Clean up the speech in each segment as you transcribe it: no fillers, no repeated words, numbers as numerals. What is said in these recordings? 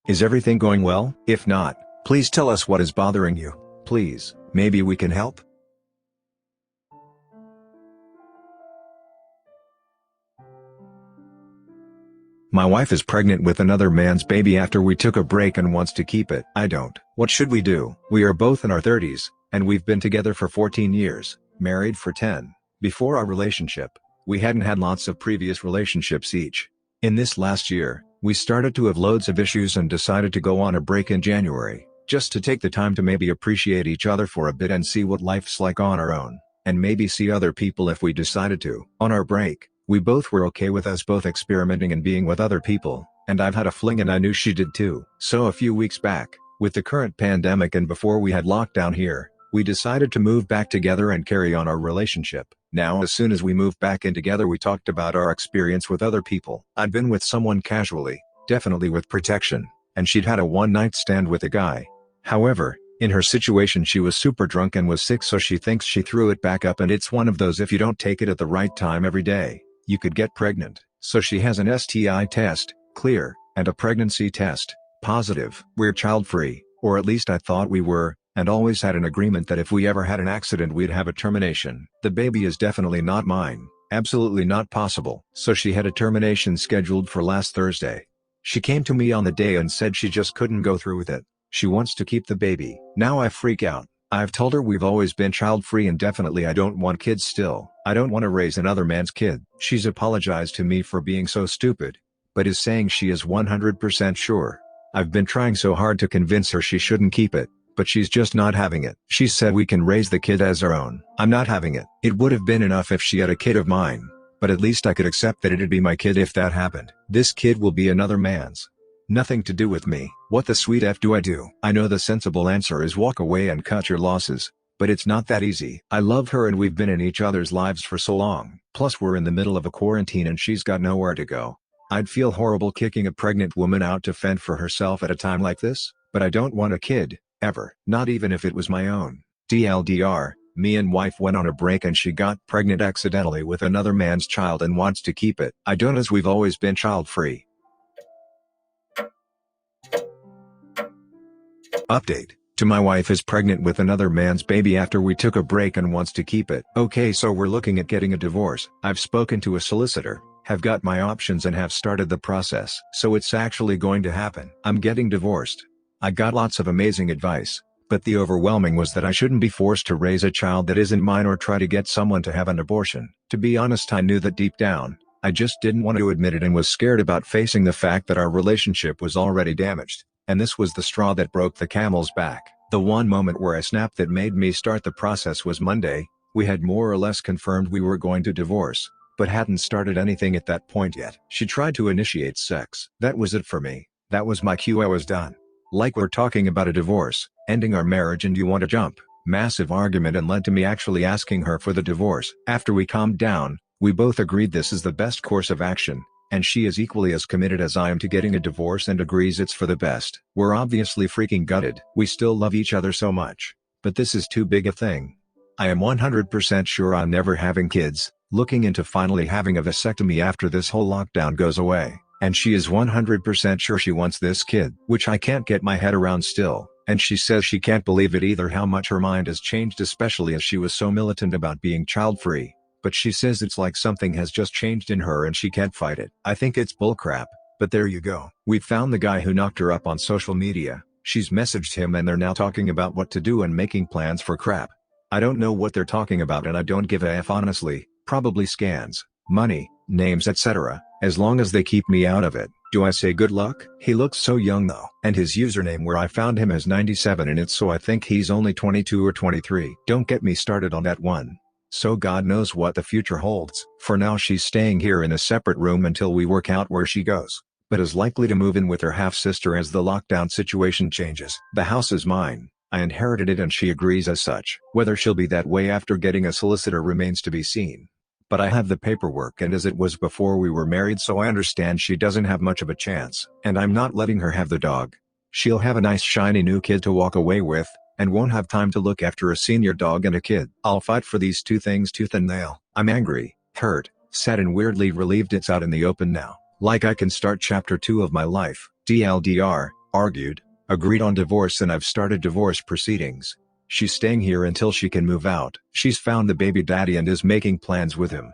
Is everything going well? If not, please tell us what is bothering you. Please, maybe we can help? My wife is pregnant with another man's baby after we took a break and wants to keep it. I don't. What should we do? We are both in our 30s, and we've been together for 14 years, married for 10. Before our relationship, we hadn't had lots of previous relationships each. In this last year, we started to have loads of issues and decided to go on a break in January, just to take the time to maybe appreciate each other for a bit and see what life's like on our own, and maybe see other people if we decided to. On our break, we both were okay with us both experimenting and being with other people, and I've had a fling and I knew she did too. So a few weeks back, with the current pandemic and before we had lockdown here, we decided to move back together and carry on our relationship. Now as soon as we moved back in together we talked about our experience with other people. I'd been with someone casually, definitely with protection, and she'd had a one-night stand with a guy. However, in her situation she was super drunk and was sick, so she thinks she threw it back up, and it's one of those if you don't take it at the right time every day, you could get pregnant. So she has an STI test, clear, and a pregnancy test, positive. We're child-free, or at least I thought we were, and always had an agreement that if we ever had an accident we'd have a termination. The baby is definitely not mine, absolutely not possible. So she had a termination scheduled for last Thursday. She came to me on the day and said she just couldn't go through with it. She wants to keep the baby. Now I freak out. I've told her we've always been child-free and definitely I don't want kids still. I don't want to raise another man's kid. She's apologized to me for being so stupid, but is saying she is 100% sure. I've been trying so hard to convince her she shouldn't keep it, but she's just not having it. She said we can raise the kid as our own. I'm not having it. It would have been enough if she had a kid of mine, but at least I could accept that it'd be my kid if that happened. This kid will be another man's. Nothing to do with me. What the sweet F do I do? I know the sensible answer is walk away and cut your losses, but it's not that easy. I love her and we've been in each other's lives for so long. Plus we're in the middle of a quarantine and she's got nowhere to go. I'd feel horrible kicking a pregnant woman out to fend for herself at a time like this, but I don't want a kid, ever. Not even if it was my own. TLDR, me and wife went on a break and she got pregnant accidentally with another man's child and wants to keep it. I don't, as we've always been child-free. Update. To my wife is pregnant with another man's baby after we took a break and wants to keep it. Okay, so we're looking at getting a divorce. I've spoken to a solicitor, have got my options and have started the process. So it's actually going to happen. I'm getting divorced. I got lots of amazing advice, but the overwhelming was that I shouldn't be forced to raise a child that isn't mine or try to get someone to have an abortion. To be honest, I knew that deep down. I just didn't want to admit it and was scared about facing the fact that our relationship was already damaged. And this was the straw that broke the camel's back. The one moment where I snapped that made me start the process was Monday. We had more or less confirmed we were going to divorce, but hadn't started anything at that point yet. She tried to initiate sex. That was it for me. That was my cue. I was done. Like, we're talking about a divorce, ending our marriage, and you want to jump. Massive argument and led to me actually asking her for the divorce. After we calmed down, we both agreed this is the best course of action. And she is equally as committed as I am to getting a divorce and agrees it's for the best. We're obviously freaking gutted. We still love each other so much, but this is too big a thing. I am 100% sure I'm never having kids, looking into finally having a vasectomy after this whole lockdown goes away, and she is 100% sure she wants this kid, which I can't get my head around still, and she says she can't believe it either how much her mind has changed, especially as she was so militant about being child-free. But she says it's like something has just changed in her and she can't fight it. I think it's bullcrap, but there you go. We've found the guy who knocked her up on social media. She's messaged him and they're now talking about what to do and making plans for crap. I don't know what they're talking about and I don't give a F honestly. Probably scans, money, names, etc. As long as they keep me out of it. Do I say good luck? He looks so young though. And his username where I found him has 97 in it, so I think he's only 22 or 23. Don't get me started on that one. So God knows what the future holds. For now she's staying here in a separate room until we work out where she goes, but is likely to move in with her half-sister as the lockdown situation changes. The house is mine. I inherited it and she agrees as such. Whether she'll be that way after getting a solicitor remains to be seen. But I have the paperwork and as it was before we were married, so I understand she doesn't have much of a chance. And I'm not letting her have the dog. She'll have a nice shiny new kid to walk away with, and won't have time to look after a senior dog and a kid. I'll fight for these two things tooth and nail. I'm angry, hurt, sad and weirdly relieved it's out in the open now. Like I can start chapter 2 of my life. TLDR, argued, agreed on divorce, and I've started divorce proceedings. She's staying here until she can move out. She's found the baby daddy and is making plans with him.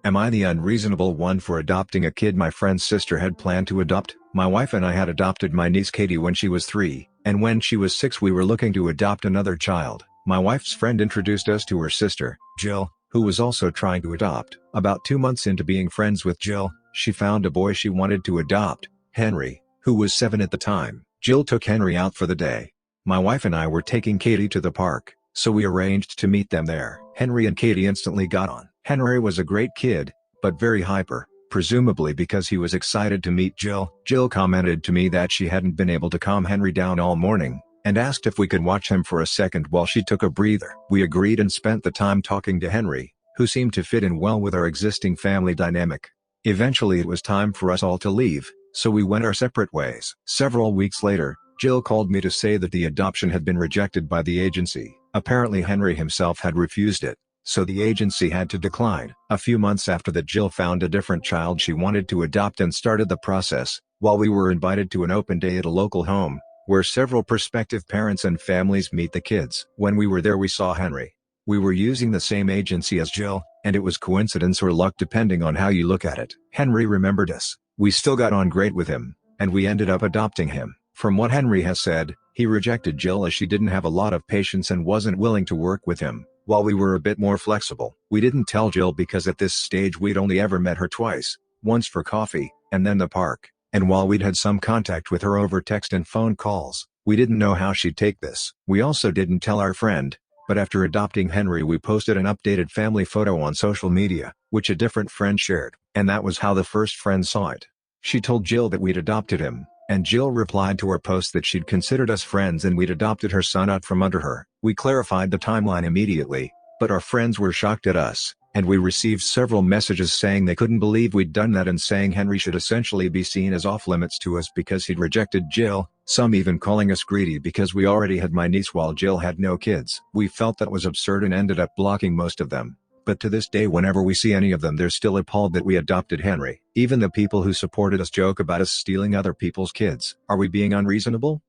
Am I the unreasonable one for adopting a kid my friend's sister had planned to adopt? My wife and I had adopted my niece Katie when she was 3, and when she was 6 we were looking to adopt another child. My wife's friend introduced us to her sister, Jill, who was also trying to adopt. About 2 months into being friends with Jill, she found a boy she wanted to adopt, Henry, who was 7 at the time. Jill took Henry out for the day. My wife and I were taking Katie to the park, so we arranged to meet them there. Henry and Katie instantly got on. Henry was a great kid, but very hyper, presumably because he was excited to meet Jill. Jill commented to me that she hadn't been able to calm Henry down all morning, and asked if we could watch him for a second while she took a breather. We agreed and spent the time talking to Henry, who seemed to fit in well with our existing family dynamic. Eventually it was time for us all to leave, so we went our separate ways. Several weeks later, Jill called me to say that the adoption had been rejected by the agency. Apparently Henry himself had refused it, so the agency had to decline. A few months after that, Jill found a different child she wanted to adopt and started the process, while we were invited to an open day at a local home, where several prospective parents and families meet the kids. When we were there we saw Henry. We were using the same agency as Jill, and it was coincidence or luck depending on how you look at it. Henry remembered us, we still got on great with him, and we ended up adopting him. From what Henry has said, he rejected Jill as she didn't have a lot of patience and wasn't willing to work with him, while we were a bit more flexible. We didn't tell Jill because at this stage we'd only ever met her twice, once for coffee, and then the park, and while we'd had some contact with her over text and phone calls, we didn't know how she'd take this. We also didn't tell our friend, but after adopting Henry we posted an updated family photo on social media, which a different friend shared, and that was how the first friend saw it. She told Jill that we'd adopted him, and Jill replied to her post that she'd considered us friends and we'd adopted her son out from under her. We clarified the timeline immediately, but our friends were shocked at us, and we received several messages saying they couldn't believe we'd done that and saying Henry should essentially be seen as off limits to us because he'd rejected Jill, some even calling us greedy because we already had my niece while Jill had no kids. We felt that was absurd and ended up blocking most of them. But to this day whenever we see any of them they're still appalled that we adopted Henry. Even the people who supported us joke about us stealing other people's kids. Are we being unreasonable?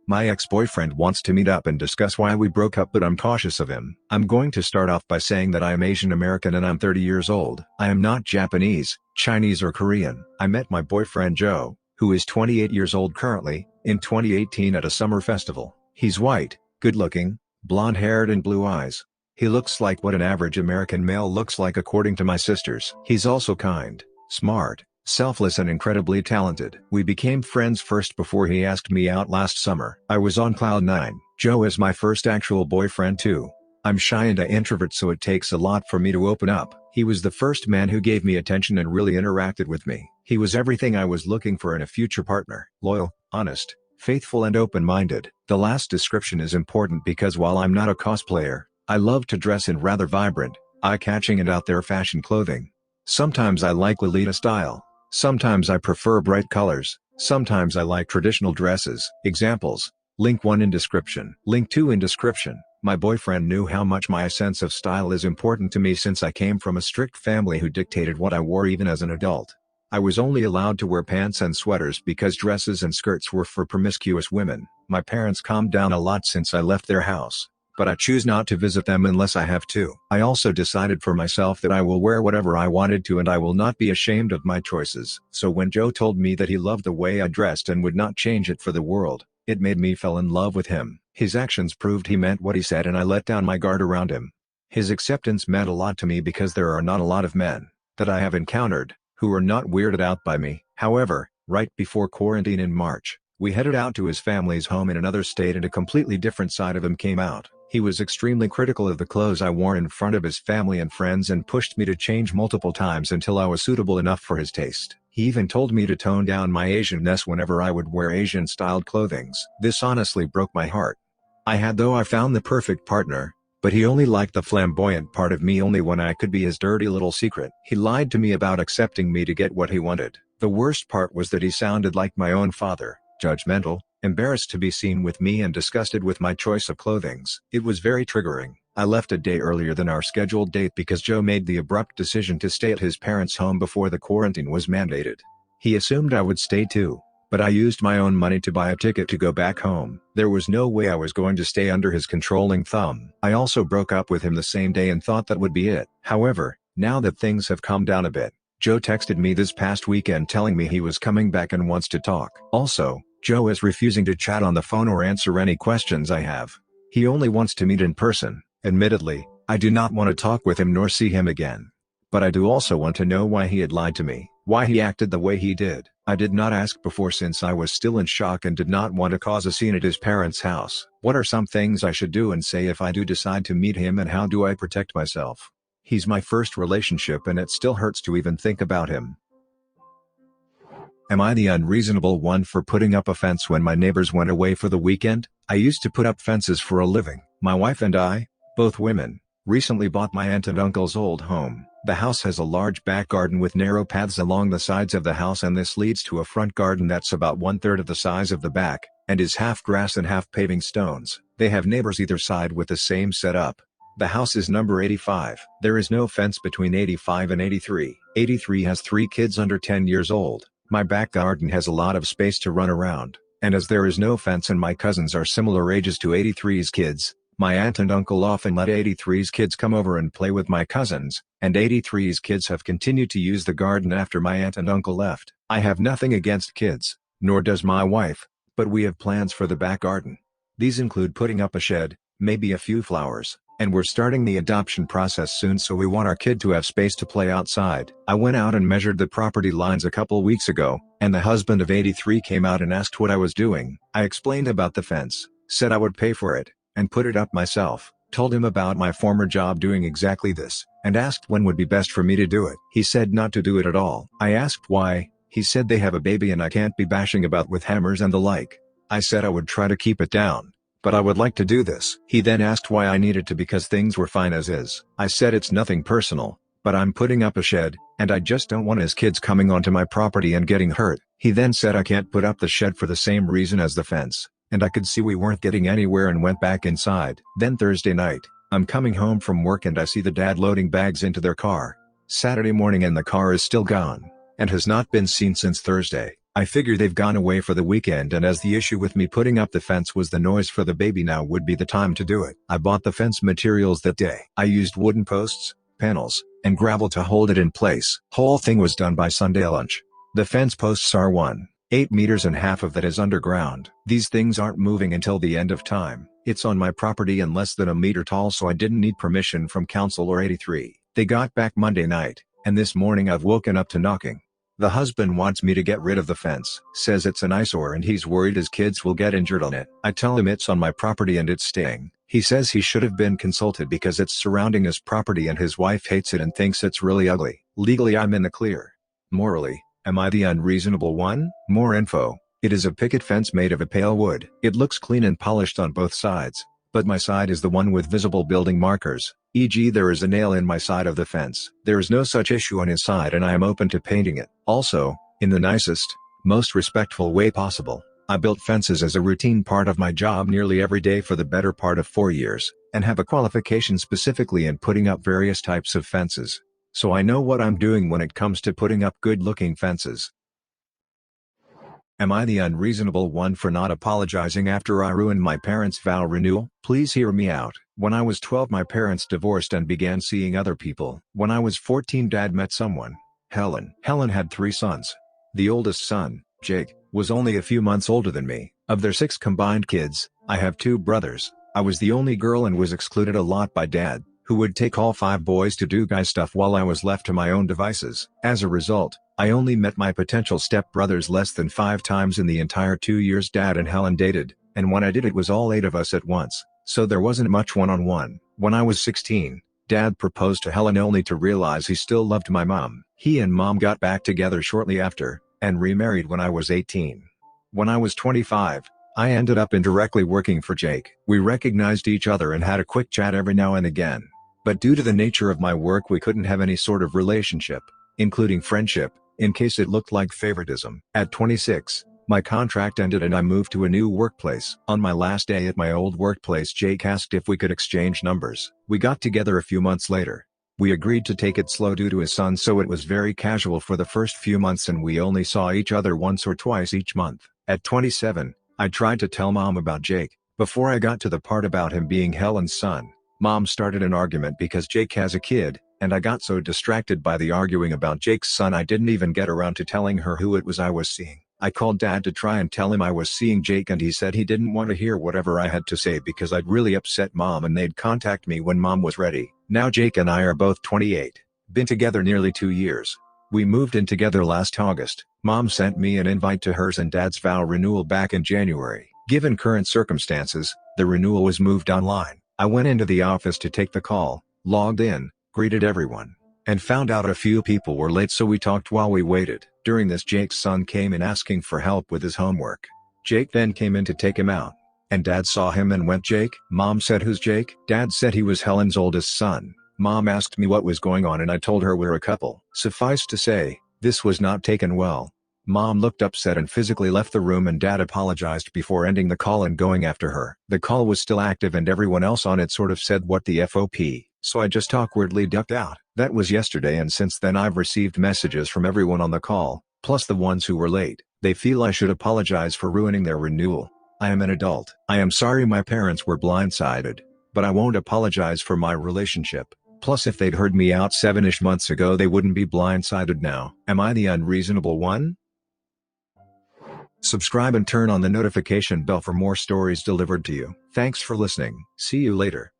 My ex-boyfriend wants to meet up and discuss why we broke up, but I'm cautious of him. I'm going to start off by saying that I am Asian American and I'm 30 years old. I am not Japanese, Chinese or Korean. I met my boyfriend Joe, who is 28 years old currently, in 2018 at a summer festival. He's white, good-looking, blonde-haired and blue eyes. He looks like what an average American male looks like according to my sisters. He's also kind, smart, selfless and incredibly talented. We became friends first before he asked me out last summer. I was on cloud 9. Joe is my first actual boyfriend too. I'm shy and an introvert, so it takes a lot for me to open up. He was the first man who gave me attention and really interacted with me. He was everything I was looking for in a future partner. Loyal, honest, faithful and open-minded. The last description is important because while I'm not a cosplayer, I love to dress in rather vibrant, eye-catching and out-there fashion clothing. Sometimes I like Lolita style. Sometimes I prefer bright colors. Sometimes I like traditional dresses. Examples: link 1 in description. Link 2 in description. My boyfriend knew how much my sense of style is important to me since I came from a strict family who dictated what I wore even as an adult. I was only allowed to wear pants and sweaters because dresses and skirts were for promiscuous women. My parents calmed down a lot since I left their house, but I choose not to visit them unless I have to. I also decided for myself that I will wear whatever I wanted to and I will not be ashamed of my choices. So when Joe told me that he loved the way I dressed and would not change it for the world, it made me fall in love with him. His actions proved he meant what he said and I let down my guard around him. His acceptance meant a lot to me because there are not a lot of men that I have encountered who are not weirded out by me. However, right before quarantine in March, we headed out to his family's home in another state and a completely different side of him came out. He was extremely critical of the clothes I wore in front of his family and friends and pushed me to change multiple times until I was suitable enough for his taste. He even told me to tone down my Asianness whenever I would wear Asian-styled clothings. This honestly broke my heart. I found the perfect partner, but he only liked the flamboyant part of me only when I could be his dirty little secret. He lied to me about accepting me to get what he wanted. The worst part was that he sounded like my own father, judgmental, embarrassed to be seen with me and disgusted with my choice of clothings. It was very triggering. I left a day earlier than our scheduled date because Joe made the abrupt decision to stay at his parents' home before the quarantine was mandated. He assumed I would stay too, but I used my own money to buy a ticket to go back home. There was no way I was going to stay under his controlling thumb. I also broke up with him the same day and thought that would be it. However, now that things have calmed down a bit, Joe texted me this past weekend telling me he was coming back and wants to talk. Also, Joe is refusing to chat on the phone or answer any questions I have. He only wants to meet in person. Admittedly, I do not want to talk with him nor see him again. But I do also want to know why he had lied to me, why he acted the way he did. I did not ask before since I was still in shock and did not want to cause a scene at his parents' house. What are some things I should do and say if I do decide to meet him, and how do I protect myself? He's my first relationship and it still hurts to even think about him. Am I the unreasonable one for putting up a fence when my neighbors went away for the weekend? I used to put up fences for a living. My wife and I, both women, recently bought my aunt and uncle's old home. The house has a large back garden with narrow paths along the sides of the house, and this leads to a front garden that's about 1/3 of the size of the back, and is half grass and half paving stones. They have neighbors either side with the same setup. The house is number 85. There is no fence between 85 and 83. 83 has 3 kids under 10 years old. My back garden has a lot of space to run around, and as there is no fence and my cousins are similar ages to 83's kids, my aunt and uncle often let 83's kids come over and play with my cousins, and 83's kids have continued to use the garden after my aunt and uncle left. I have nothing against kids, nor does my wife, but we have plans for the back garden. These include putting up a shed, maybe a few flowers, and we're starting the adoption process soon, so we want our kid to have space to play outside. I went out and measured the property lines a couple weeks ago, and the husband of 83 came out and asked what I was doing. I explained about the fence, said I would pay for it, and put it up myself, told him about my former job doing exactly this, and asked when would be best for me to do it. He said not to do it at all. I asked why. He said they have a baby and I can't be bashing about with hammers and the like. I said I would try to keep it down, but I would like to do this. He then asked why I needed to, because things were fine as is. I said it's nothing personal, but I'm putting up a shed, and I just don't want his kids coming onto my property and getting hurt. He then said I can't put up the shed for the same reason as the fence, and I could see we weren't getting anywhere and went back inside. Then Thursday night, I'm coming home from work and I see the dad loading bags into their car. Saturday morning and the car is still gone, and has not been seen since Thursday. I figure they've gone away for the weekend, and as the issue with me putting up the fence was the noise for the baby, now would be the time to do it. I bought the fence materials that day. I used wooden posts, panels, and gravel to hold it in place. Whole thing was done by Sunday lunch. The fence posts are 1.8 meters and half of that is underground. These things aren't moving until the end of time. It's on my property and less than a meter tall, so I didn't need permission from council or 83. They got back Monday night, and this morning I've woken up to knocking. The husband wants me to get rid of the fence, says it's an eyesore and he's worried his kids will get injured on it. I tell him it's on my property and it's staying. He says he should have been consulted because it's surrounding his property and his wife hates it and thinks it's really ugly. Legally I'm in the clear. Morally, am I the unreasonable one? More info. It is a picket fence made of a pale wood. It looks clean and polished on both sides, but my side is the one with visible building markers, e.g. there is a nail in my side of the fence. There is no such issue on his side and I am open to painting it. Also, in the nicest, most respectful way possible, I built fences as a routine part of my job nearly every day for the better part of 4 years, and have a qualification specifically in putting up various types of fences. So I know what I'm doing when it comes to putting up good-looking fences. Am I the unreasonable one for not apologizing after I ruined my parents' vow renewal? Please hear me out. When I was 12, my parents divorced and began seeing other people. When I was 14, Dad met someone, Helen. Helen had 3 sons. The oldest son, Jake, was only a few months older than me. Of their 6 combined kids, I have 2 brothers. I was the only girl and was excluded a lot by Dad, who would take all 5 boys to do guy stuff while I was left to my own devices. As a result, I only met my potential stepbrothers less than 5 times in the entire 2 years Dad and Helen dated, and when I did it was all 8 of us at once, so there wasn't much one-on-one. When I was 16, Dad proposed to Helen only to realize he still loved my mom. He and Mom got back together shortly after, and remarried when I was 18. When I was 25, I ended up indirectly working for Jake. We recognized each other and had a quick chat every now and again. But due to the nature of my work we couldn't have any sort of relationship, including friendship, in case it looked like favoritism. At 26, my contract ended and I moved to a new workplace. On my last day at my old workplace, Jake asked if we could exchange numbers. We got together a few months later. We agreed to take it slow due to his son, so it was very casual for the first few months and we only saw each other once or twice each month. At 27, I tried to tell mom about Jake. Before I got to the part about him being Helen's son, mom started an argument because Jake has a kid, and I got so distracted by the arguing about Jake's son I didn't even get around to telling her who it was I was seeing. I called dad to try and tell him I was seeing Jake and he said he didn't want to hear whatever I had to say because I'd really upset mom and they'd contact me when mom was ready. Now Jake and I are both 28. Been together nearly 2 years. We moved in together last August. Mom sent me an invite to hers and dad's vow renewal back in January. Given current circumstances, the renewal was moved online. I went into the office to take the call, logged in, greeted everyone, and found out a few people were late, so we talked while we waited. During this, Jake's son came in asking for help with his homework. Jake then came in to take him out, and dad saw him and went, "Jake?" Mom said, "Who's Jake?" Dad said he was Helen's oldest son. Mom asked me what was going on and I told her we're a couple. Suffice to say, this was not taken well. Mom looked upset and physically left the room and dad apologized before ending the call and going after her. The call was still active and everyone else on it sort of said what the FOP, so I just awkwardly ducked out. That was yesterday and since then I've received messages from everyone on the call, plus the ones who were late. They feel I should apologize for ruining their renewal. I am an adult. I am sorry my parents were blindsided, but I won't apologize for my relationship. Plus if they'd heard me out 7-ish months ago they wouldn't be blindsided now. Am I the unreasonable one? Subscribe and turn on the notification bell for more stories delivered to you. Thanks for listening. See you later.